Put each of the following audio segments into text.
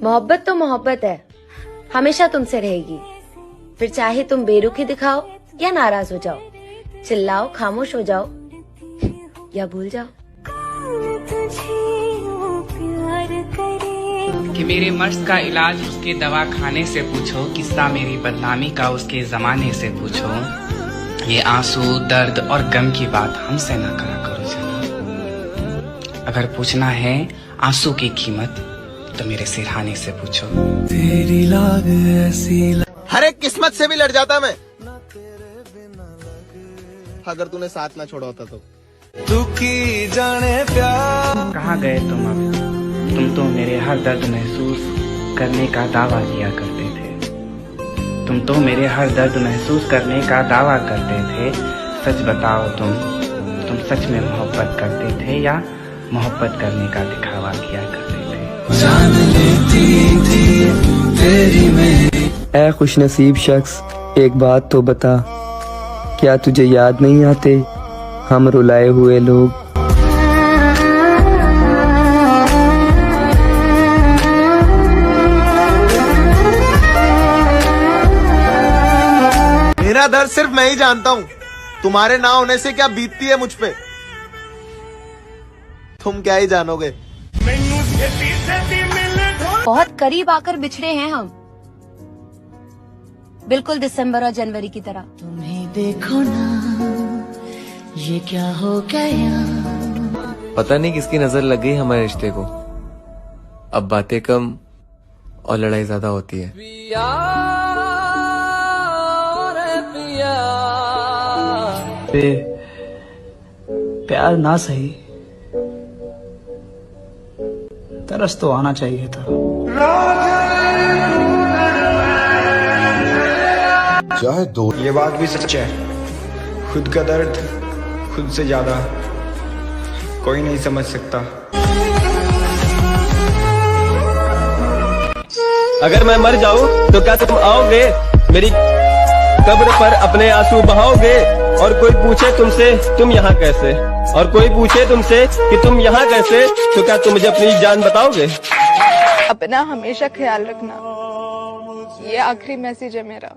मोहब्बत तो मोहब्बत है, हमेशा तुमसे रहेगी। फिर चाहे तुम बेरुखी दिखाओ या नाराज हो जाओ, चिल्लाओ खामोश हो जाओ या भूल जाओ। कि मेरे मर्ज का इलाज उसके दवा खाने से पूछो, किस्सा मेरी बदनामी का उसके जमाने से पूछो। ये आंसू दर्द और गम की बात हमसे ना करा करो जना। अगर पूछना है आंसू की कीमत तो मेरे सिरहाने से पूछो। तेरी लाग ऐसी हर एक किस्मत से भी लड़ जाता मैं, अगर तूने साथ ना छोड़ा होता तो। तू की जाने प्यार। कहाँ गए तुम अब? तुम तो मेरे हर दर्द महसूस करने का दावा किया करते थे। तुम तो मेरे हर दर्द महसूस करने का दावा करते थे। सच बताओ तुम सच में मोहब्बत करते थे या मोहब्बत करने का दिखावा किया करते थे? जान लेती थी तेरी मेरी। ऐ खुशनसीब शख्स, एक बात तो बता, क्या तुझे याद नहीं आते हम रुलाए हुए लोग? मेरा दर्द सिर्फ मैं ही जानता हूँ, तुम्हारे ना होने से क्या बीतती है मुझ पे तुम क्या ही जानोगे। बहुत करीब आकर बिछड़े हैं हम, बिल्कुल दिसंबर और जनवरी की तरह। तुम्हें देखो ना ये क्या हो गया। पता नहीं किसकी नजर लग गई हमारे रिश्ते को। अब बातें कम और लड़ाई ज्यादा होती है। प्यार ना सही, तरस तो आना चाहिए था। चाहे दो, ये बात भी सच है, खुद का दर्द खुद से ज्यादा कोई नहीं समझ सकता। अगर मैं मर जाऊं तो क्या तुम आओगे मेरी कब्र पर अपने आंसू बहाओगे? और कोई पूछे तुमसे तुम यहाँ कैसे, और कोई पूछे तुमसे कि तुम यहाँ कैसे, तो क्या तुम मुझे अपनी जान बताओगे? अपना हमेशा ख्याल रखना, ये आखिरी मैसेज है मेरा।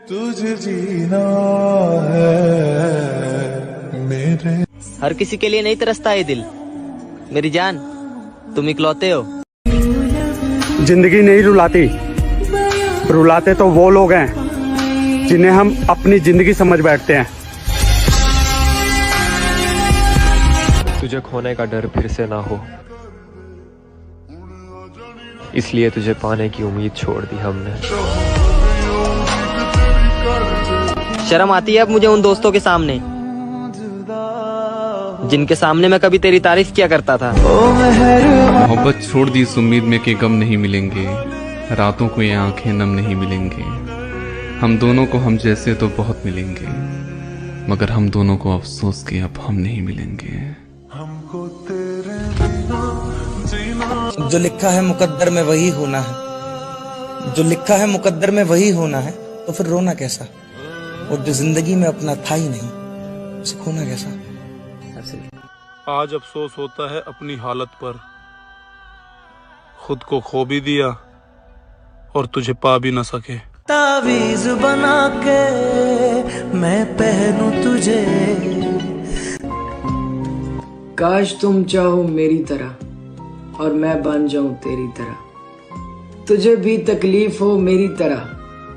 तुझे जीना है मेरे। हर किसी के लिए नहीं तरसता ये दिल, मेरी जान तुम इकलौते हो। जिंदगी नहीं रुलाती, रुलाते तो वो लोग हैं जिन्हें हम अपनी जिंदगी समझ बैठते हैं। तुझे खोने का डर फिर से ना हो, इसलिए तुझे पाने की उम्मीद छोड़ दी हमने। शर्म आती है अब मुझे उन दोस्तों के सामने जिनके सामने मैं कभी तेरी तारीफ किया करता था। मोहब्बत छोड़ दी इस उम्मीद में कि गम नहीं मिलेंगे, रातों को ये आंखें नम नहीं मिलेंगे। हम दोनों को हम जैसे तो बहुत मिलेंगे, मगर हम दोनों को अफसोस कि अब हम नहीं मिलेंगे। हमको तेरे बिना जीना। जो लिखा है मुकद्दर में वही होना है, जो लिखा है मुकद्दर में वही होना है, तो फिर रोना कैसा? और जो जिंदगी में अपना था ही नहीं उसे खोना कैसा? आज अफसोस होता है अपनी हालत पर, खुद को खो भी दिया और तुझे पा भी न सके। तावीज बना के मैं पहनूं तुझे। काश तुम चाहो मेरी तरह और मैं बन जाऊं तेरी तरह। तुझे भी तकलीफ हो मेरी तरह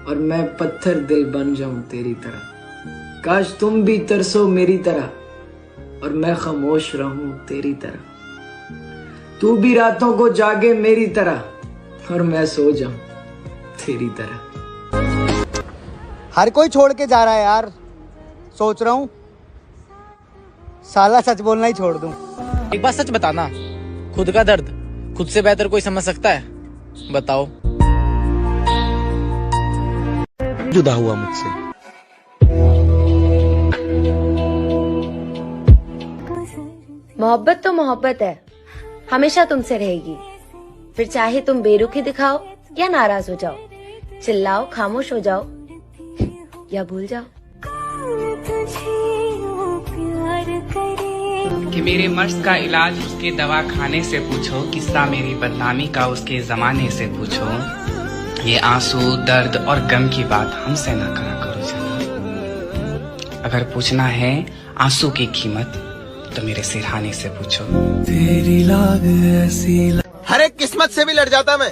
और मैं पत्थर दिल बन जाऊं तेरी तरह। काश तुम भी तरसो मेरी तरह और मैं खामोश रहूं तेरी तरह। तू भी रातों को जागे मेरी तरह और मैं सो जाऊं तेरी तरह। हर कोई छोड़ के जा रहा है यार, सोच रहा हूँ साला सच बोलना ही छोड़ दूं। एक बात सच बताना, खुद का दर्द खुद से बेहतर कोई समझ सकता है? बताओ। जुदा हुआ मुझसे। मोहब्बत तो मोहब्बत है, हमेशा तुमसे रहेगी। फिर चाहे तुम बेरुखी दिखाओ या नाराज हो जाओ, चिल्लाओ खामोश हो जाओ या भूल जाओ। कि मेरे मर्ज का इलाज उसके दवा खाने से पूछो, किस्सा मेरी बदनामी का उसके जमाने से पूछो। ये आंसू, दर्द और गम की बात हमसे ना करा करो जना। अगर पूछना है आंसू की कीमत तो मेरे सिरहाने से पूछो। तेरी लाग ऐसी हर एक किस्मत से भी लड़ जाता मैं,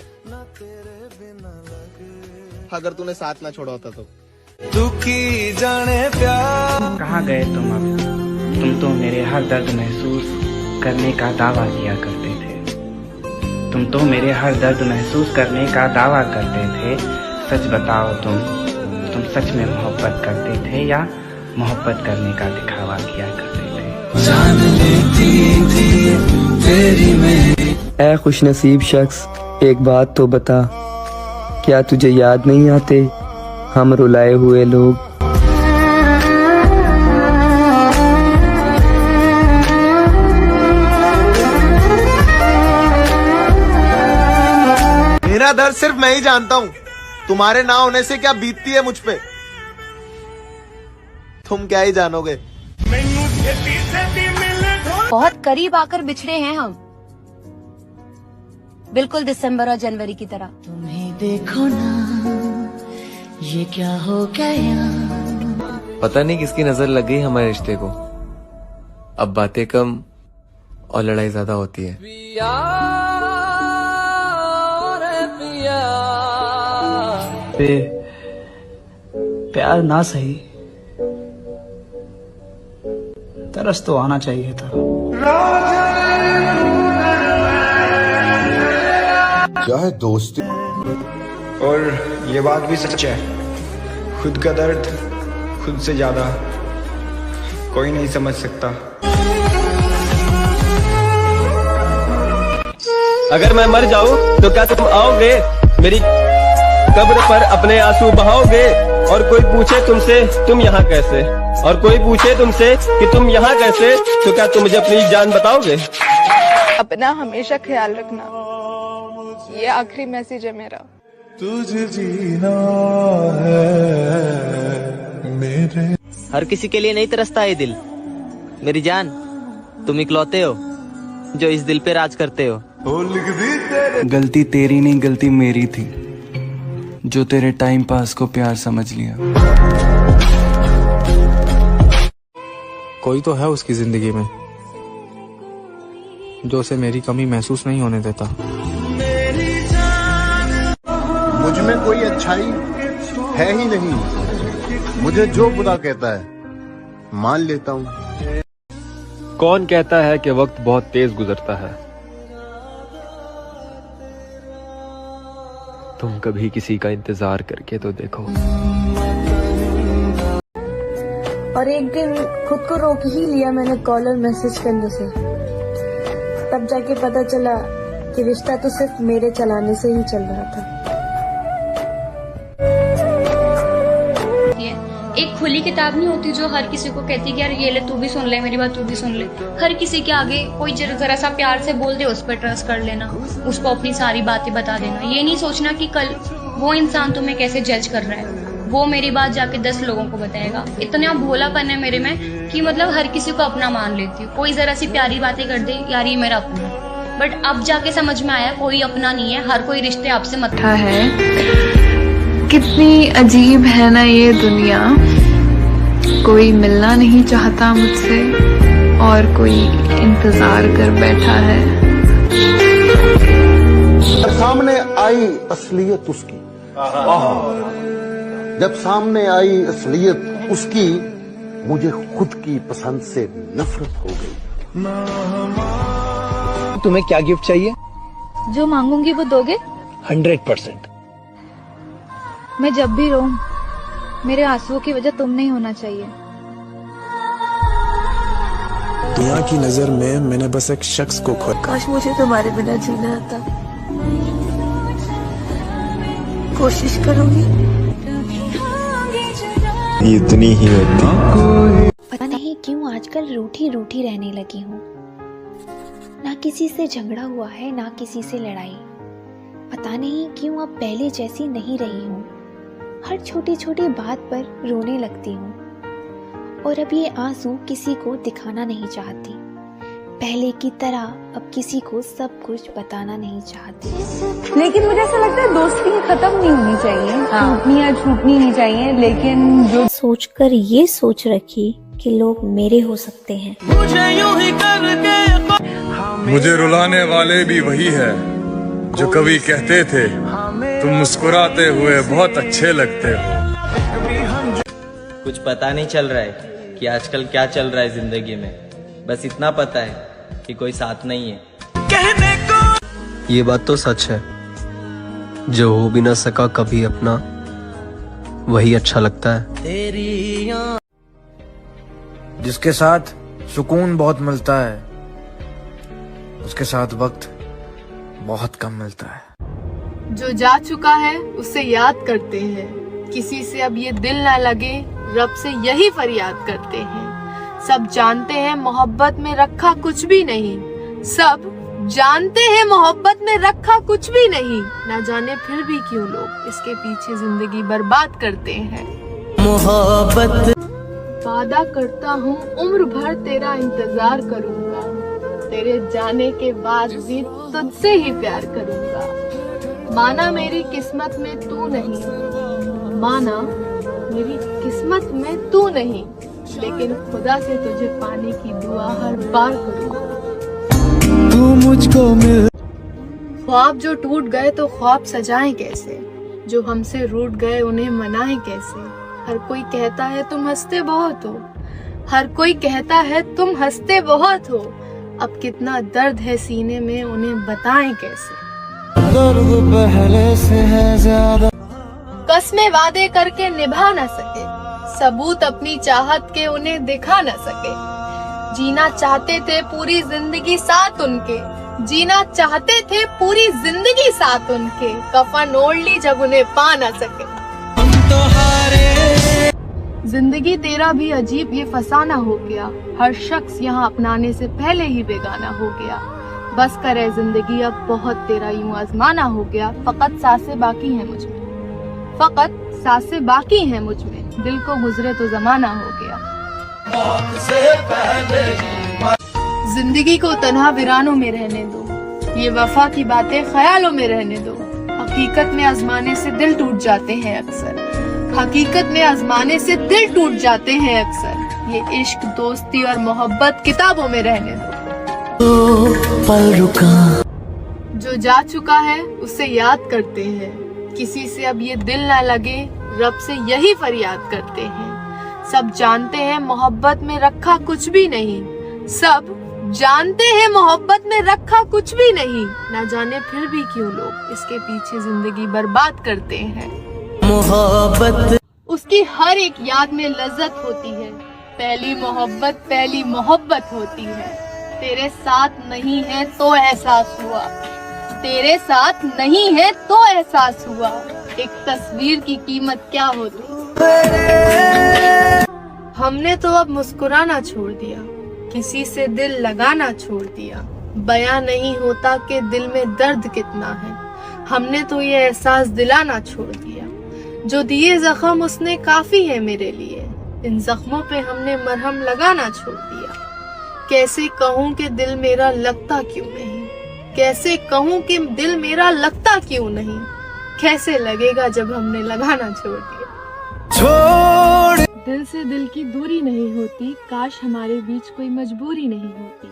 अगर तूने साथ ना छोड़ा होता तो। तू की जाने प्यार। कहाँ गए तुम अब? तुम तो मेरे हर दर्द महसूस करने का दावा किया करते थे। तुम तो मेरे हर दर्द महसूस करने का दावा करते थे। सच बताओ तुम सच में मोहब्बत करते थे या मोहब्बत करने का दिखावा किया करते थे? जान लेती थी तेरी मेरी। ऐ खुशनसीब शख्स, एक बात तो बता, क्या तुझे याद नहीं आते हम रुलाए हुए लोग? मेरा दर्द सिर्फ मैं ही जानता हूँ, तुम्हारे ना होने से क्या बीतती है मुझ पे, तुम क्या ही जानोगे। बहुत करीब आकर बिछड़े हैं हम, बिल्कुल दिसंबर और जनवरी की तरह। तुम्हें देखो ना ये क्या हो गया। पता नहीं किसकी नजर लग गई हमारे रिश्ते को। अब बातें कम और लड़ाई ज्यादा होती है। प्यार ना सही, तरस तो आना चाहिए था। क्या है दोस्ती? और ये बात भी सच है, खुद का दर्द खुद से ज्यादा कोई नहीं समझ सकता। अगर मैं मर जाऊं तो क्या तुम आओगे मेरी कब्र पर अपने आंसू बहाओगे? और कोई पूछे तुमसे तुम यहाँ कैसे, और कोई पूछे तुमसे कि तुम यहाँ कैसे, तो क्या तुम मुझे अपनी जान बताओगे? अपना हमेशा ख्याल रखना, ये आखिरी मैसेज है मेरा। तुझे जीना है मेरे। हर किसी के लिए नहीं तरसता ये दिल मेरी जान, तुम इकलौते हो जो इस दिल पे राज करते हो। गलती तेरी नहीं, गलती मेरी थी जो तेरे टाइम पास को प्यार समझ लिया। कोई तो है उसकी जिंदगी में जो उसे मेरी कमी महसूस नहीं होने देता। मुझ में कोई अच्छाई है ही नहीं, मुझे जो बुरा कहता है मान लेता हूँ। कौन कहता है कि वक्त बहुत तेज गुजरता है? तुम कभी किसी का इंतजार करके तो देखो। और एक दिन खुद को रोक ही लिया मैंने कॉल और मैसेज करने से, तब जाके पता चला कि रिश्ता तो सिर्फ मेरे चलाने से ही चल रहा था। एक खुली किताब नहीं होती जो हर किसी को कहती कि यार ये ले, तू भी सुन ले मेरी बात, तू भी सुन ले। हर किसी के आगे कोई जरा सा प्यार से बोल दे, उस पर ट्रस्ट कर लेना, उसको अपनी सारी बातें बता देना। ये नहीं सोचना कि कल वो इंसान तुम्हें कैसे जज कर रहा है, वो मेरी बात जाके 10 लोगों को बताएगा। इतना भोलापन है मेरे में कि मतलब हर किसी को अपना मान लेती हूँ। कोई जरा सी प्यारी बातें कर दे, यार ये मेरा अपना, बट अब जाके समझ में आया कोई अपना नहीं है, हर कोई रिश्ते आपसे मत है। कितनी अजीब है ना ये दुनिया, कोई मिलना नहीं चाहता मुझसे और कोई इंतजार कर बैठा है। सामने आई असलियत उसकी, जब सामने आई असलियत उसकी, मुझे खुद की पसंद से नफरत हो गई। तुम्हें क्या गिफ्ट चाहिए? जो मांगूंगी वो दोगे? 100%। मैं जब भी रोऊं मेरे आंसुओं की वजह तुम नहीं होना चाहिए। दुनिया की नजर में मैंने बस एक शख्स को खोया। काश मुझे तुम्हारे बिना जीना आता। कोशिश करोगी? इतनी ही होती। पता नहीं क्यों आजकल रूठी रूठी रहने लगी हूँ। ना किसी से झगड़ा हुआ है ना किसी से लड़ाई। पता नहीं क्यों अब पहले जैसी नहीं रही हूँ। हर छोटी छोटी बात पर रोने लगती हूँ और अब ये आंसू किसी को दिखाना नहीं चाहती। पहले की तरह अब किसी को सब कुछ बताना नहीं चाहती। लेकिन मुझे ऐसा लगता है दोस्ती खत्म नहीं होनी चाहिए, टूटनी या छूटनी नहीं चाहिए, लेकिन जो सोचकर ये सोच रखी कि लोग मेरे हो सकते हैं। मुझे रुलाने वाले भी वही है जो कभी कहते थे तुम मुस्कुराते हुए बहुत अच्छे लगते हो। कुछ पता नहीं चल रहा है कि आजकल क्या चल रहा है जिंदगी में, बस इतना पता है कि कोई साथ नहीं है। ये बात तो सच है, जो हो भी ना सका कभी अपना, वही अच्छा लगता है। जिसके साथ सुकून बहुत मिलता है, उसके साथ वक्त बहुत कम मिलता है। जो जा चुका है उसे याद करते हैं, किसी से अब ये दिल ना लगे, रब से यही फरियाद करते हैं। सब जानते हैं मोहब्बत में रखा कुछ भी नहीं, सब जानते हैं मोहब्बत में रखा कुछ भी नहीं, ना जाने फिर भी क्यों लोग इसके पीछे जिंदगी बर्बाद करते हैं। मोहब्बत वादा करता हूँ उम्र भर तेरा इंतजार करूँगा, तेरे जाने के बाद भी तुझसे ही प्यार करूँगा। माना मेरी किस्मत में तू नहीं, माना मेरी किस्मत में तू नहीं, लेकिन खुदा से तुझे पाने की दुआ हर बार करूँगा। तू मुझको मिल। ख्वाब जो टूट गए तो ख्वाब सजाएं कैसे, जो हमसे रूठ गए उन्हें मनाएं कैसे। हर कोई कहता है तुम हंसते बहुत हो, हर कोई कहता है तुम हंसते बहुत हो, अब कितना दर्द है सीने में उन्हें बताएं कैसे। दर्द पहले से है ज्यादा, कसमें वादे करके निभा न सके, सबूत अपनी चाहत के उन्हें दिखा न सके। जीना चाहते थे पूरी जिंदगी साथ उनके, जीना चाहते थे पूरी जिंदगी साथ उनके, कफन ओढ़ ली जब उन्हें पा न सके। जिंदगी तेरा भी अजीब ये फसाना हो गया, हर शख्स यहाँ अपनाने से पहले ही बेगाना हो गया। बस करे जिंदगी अब बहुत तेरा यूं आजमाना हो गया, फकत सांसें बाकी हैं मुझ में, फकत सांसें बाकी हैं मुझ में, दिल को गुजरे तो जमाना हो गया। जिंदगी को तन्हा वीरानों में रहने दो, ये वफा की बातें ख्यालों में रहने दो। हकीकत में आजमाने से दिल टूट जाते हैं अक्सर, हकीकत में आजमाने से दिल टूट जाते हैं अक्सर। ये इश्क दोस्ती और मोहब्बत किताबों में रहने दो। पल रुका। जो जा चुका है उसे याद करते हैं, किसी से अब ये दिल ना लगे, रब से यही फरियाद करते हैं। सब जानते हैं मोहब्बत में रखा कुछ भी नहीं, सब जानते हैं मोहब्बत में रखा कुछ भी नहीं, ना जाने फिर भी क्यों लोग इसके पीछे जिंदगी बर्बाद करते हैं। मोहब्बत उसकी हर एक याद में लज्जत होती है, पहली मोहब्बत होती है। तेरे साथ नहीं है तो एहसास हुआ, तेरे साथ नहीं है तो एहसास हुआ, एक तस्वीर की कीमत क्या होती। हमने तो अब मुस्कुराना छोड़ दिया, किसी से दिल लगाना छोड़ दिया। बयां नहीं होता कि दिल में दर्द कितना है, हमने तो ये एहसास दिलाना छोड़ दिया। जो दिए जख्म उसने काफी है मेरे लिए, इन जख्मों पे हमने मरहम लगाना छोड़ दिया। कैसे कहूँ कि दिल मेरा लगता क्यों नहीं, कैसे कहूँ कि दिल मेरा लगता क्यों नहीं, कैसे लगेगा जब हमने लगाना छोड़ दिया। छोड़ दिल से दिल की दूरी नहीं होती, काश हमारे बीच कोई मजबूरी नहीं होती।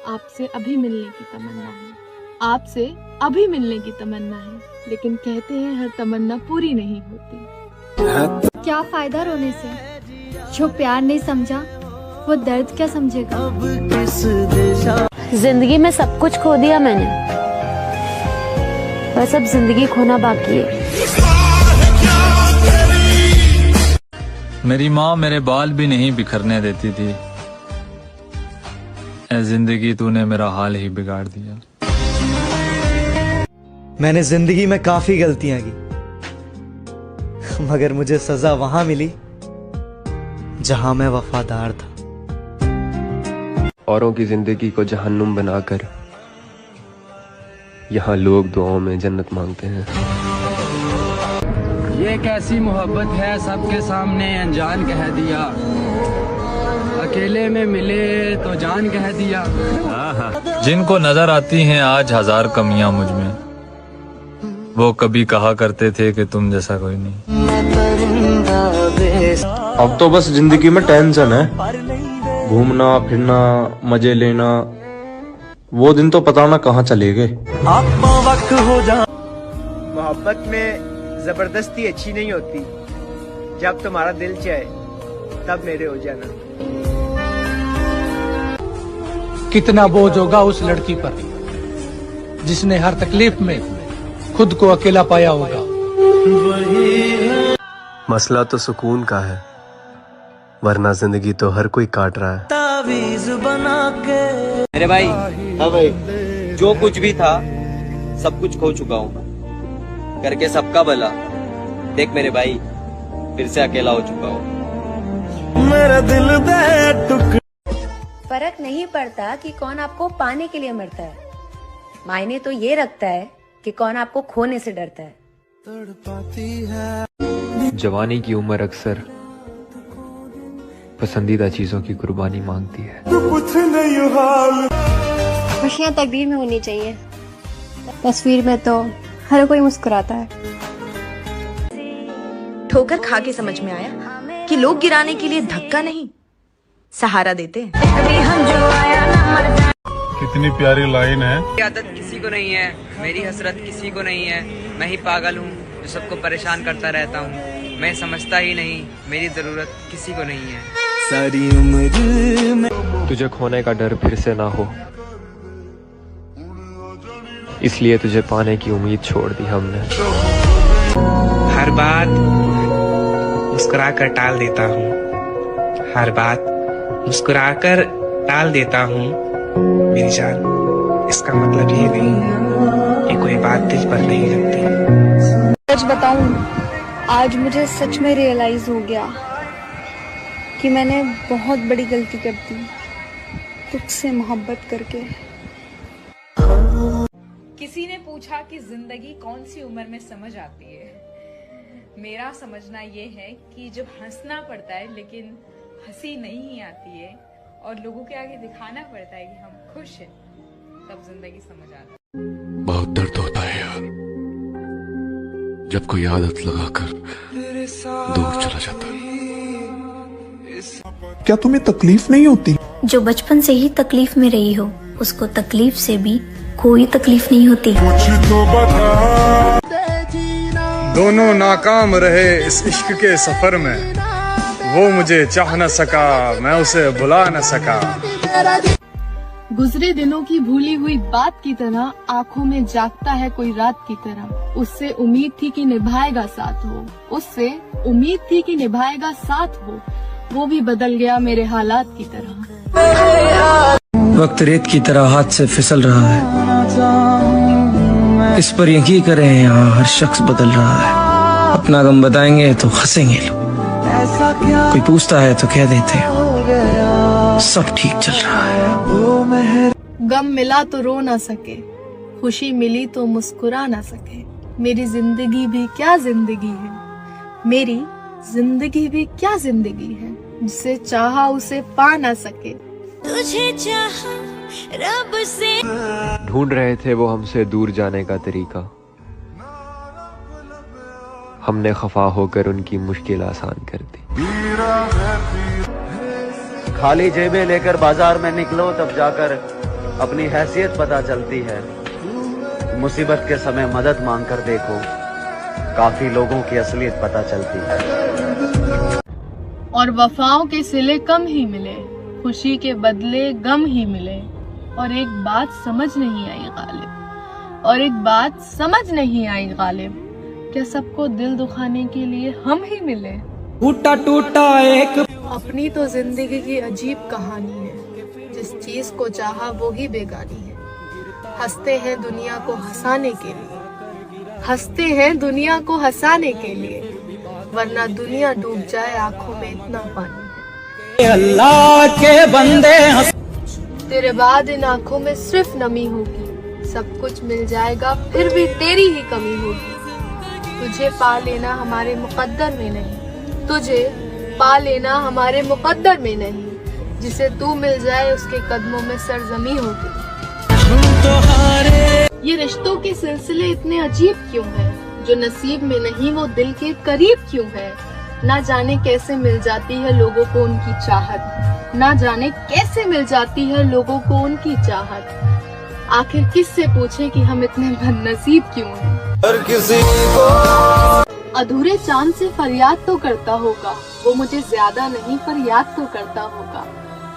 आपसे अभी मिलने की तमन्ना है, आपसे अभी मिलने की तमन्ना है, लेकिन कहते हैं हर तमन्ना पूरी नहीं होती। क्या फायदा रोने से, जो प्यार नहीं समझा वो दर्द क्या समझेगा। जिंदगी में सब कुछ खो दिया मैंने, बस अब जिंदगी खोना बाकी है। मेरी माँ मेरे बाल भी नहीं बिखरने देती थी, ऐ जिंदगी तूने मेरा हाल ही बिगाड़ दिया। मैंने जिंदगी में काफी गलतियां की, मगर मुझे सजा वहां मिली जहां मैं वफादार था। औरों की जिंदगी को जहन्नुम बनाकर यहाँ लोग दुआओं में जन्नत मांगते हैं। ये कैसी मोहब्बत है, सबके सामने अनजान कह दिया। अकेले में मिले तो जान कह दिया। जिनको नजर आती हैं आज हजार कमियां मुझ में, वो कभी कहा करते थे कि तुम जैसा कोई नहीं। अब तो बस जिंदगी में टेंशन है, घूमना फिरना मजे लेना, वो दिन तो पता ना कहाँ चले गए। मोहब्बत में जबरदस्ती अच्छी नहीं होती, जब तुम्हारा दिल चाहे तब मेरे हो जाना। कितना बोझ होगा उस लड़की पर जिसने हर तकलीफ में खुद को अकेला पाया होगा। मसला तो सुकून का है, वरना जिंदगी तो हर कोई काट रहा है। मेरे भाई, हाँ भाई, जो कुछ भी था सब कुछ खो चुका हूँ, करके सबका भला। देख मेरे भाई, फिर से अकेला हो चुका हूँ। मेरा दिल फर्क नहीं पड़ता कि कौन आपको पाने के लिए मरता है, मायने तो ये रखता है कि कौन आपको खोने से डरता है। जवानी की उम्र अक्सर पसंदीदा चीजों की कुर्बानी मांगती है। खुशियाँ तकदीर में होनी चाहिए, तस्वीर में तो हर कोई मुस्कुराता है। ठोकर खा के समझ में आया कि लोग गिराने के लिए धक्का नहीं, सहारा देते हैं। कितनी प्यारी लाइन है। मेरी आदत किसी को नहीं है, मेरी हसरत किसी को नहीं है, मैं ही पागल हूँ जो सबको परेशान करता रहता हूँ। मैं समझता ही नहीं, मेरी जरूरत किसी को नहीं है। सारी उम्र में तुझे खोने का डर फिर से ना हो, इसलिए तुझे पाने की उम्मीद छोड़ दी हमने। हर बात मुस्कुरा कर टाल देता हूँ, हर बात मुस्कुराकर टाल देता हूँ मेरी जान। इसका मतलब ये नहीं कि कोई बात दिल पर नहीं लगती। सच बताऊं, आज मुझे सच में रियलाइज हो गया कि मैंने बहुत बड़ी गलती कर दी तुझसे मोहब्बत करके। किसी ने पूछा कि जिंदगी कौन सी उम्र में समझ आती है। मेरा समझना ये है कि जब हंसना पड़ता है लेकिन हंसी नहीं आती है और लोगों के आगे दिखाना पड़ता है कि हम खुश हैं, तब जिंदगी समझ आती है। बहुत दर्द होता है यार, जब कोई आदत लगाकर दूर चला जाता है। क्या तुम्हें तकलीफ नहीं होती? जो बचपन से ही तकलीफ में रही हो, उसको तकलीफ से भी कोई तकलीफ नहीं होती। दोनों नाकाम रहे इस इश्क के सफर में, वो मुझे चाह न सका, मैं उसे बुला न सका। गुजरे दिनों की भूली हुई बात की तरह आंखों में जागता है कोई रात की तरह। उससे उम्मीद थी कि निभाएगा साथ वो, उससे उम्मीद थी कि निभाएगा साथ वो भी बदल गया मेरे हालात की तरह। वक्त रेत की तरह हाथ से फिसल रहा है, इस पर यकीन करें यहाँ हर शख्स बदल रहा है। अपना गम बताएंगे तो हंसेंगे लोग, कोई पूछता है तो कह देते हैं सब ठीक चल रहा है। गम मिला तो रो ना सके, खुशी मिली तो मुस्कुरा ना सके। मेरी जिंदगी भी क्या जिंदगी है, मेरी जिंदगी भी क्या जिंदगी है, जिसे चाहा उसे पा ना सके। तुझे चाहा रब से ढूंढ रहे थे वो हमसे दूर जाने का तरीका, हमने खफा होकर उनकी मुश्किल आसान कर दी। खाली जेबें लेकर बाजार में निकलो तब जाकर अपनी हैसियत पता चलती है। मुसीबत के समय मदद मांगकर देखो, काफी लोगों की असलियत पता चलती है। और वफाओं के सिले कम ही मिले, खुशी के बदले गम ही मिले। और एक बात समझ नहीं आई गालिब, और एक बात समझ नहीं आई गालिब, क्या सबको दिल दुखाने के लिए हम ही मिले? टूटा टूटा एक अपनी तो जिंदगी की अजीब कहानी है, जिस चीज को चाहा वो ही बेगानी है। हंसते हैं दुनिया को हंसाने के लिए, हंसते हैं दुनिया को हंसाने के लिए, वरना दुनिया डूब जाए आंखों में इतना पानी है। अल्लाह के बंदे तेरे बाद इन आंखों में सिर्फ नमी होगी, सब कुछ मिल जाएगा फिर भी तेरी ही कमी होगी। तुझे पा लेना हमारे मुकद्दर में नहीं, तुझे पा लेना हमारे मुकद्दर में नहीं, जिसे तू मिल जाए उसके कदमों में सरजमी होगी। ये रिश्तों के सिलसिले इतने अजीब क्यों हैं? जो नसीब में नहीं वो दिल के करीब क्यों है? ना जाने कैसे मिल जाती है लोगों को उनकी चाहत, ना जाने कैसे मिल जाती है लोगों को उनकी चाहत। आखिर किससे पूछे कि हम इतने बदनसीब क्यों हैं? हर किसी को अधूरे चांद से फरियाद तो करता होगा, वो मुझे ज्यादा नहीं पर याद तो करता होगा।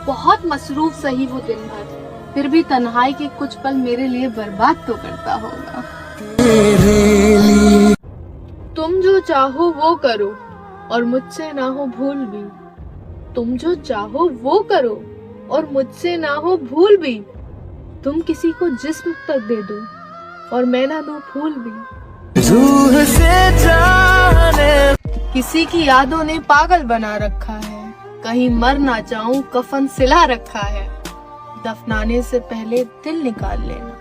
बहुत मसरूफ सही वो दिन भर, फिर भी तन्हाई के कुछ पल मेरे लिए बर्बाद तो करता होगा। तुम जो चाहो वो करो और मुझसे ना हो भूल भी। तुम जो चाहो वो करो और मुझसे ना हो भूल भी। तुम किसी को जिस्म तक दे दो और मैं ना दूं फूल भी। रूह से जाने किसी की यादों ने पागल बना रखा है, कहीं मर ना जाऊं कफन सिला रखा है। दफनाने से पहले दिल निकाल लेना,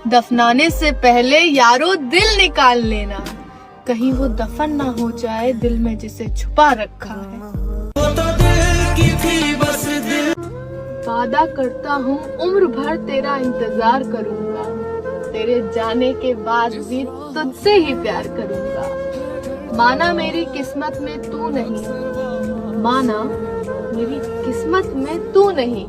दफनाने से पहले यारो दिल निकाल लेना। कहीं वो दफन ना हो जाए दिल में जिसे छुपा रखा है। वो तो दिल की थी बस दिल। वादा करता हूँ उम्र भर तेरा इंतजार करूँगा, तेरे जाने के बाद भी तुझसे ही प्यार करूँगा। माना मेरी किस्मत में तू नहीं, माना मेरी किस्मत में तू नहीं,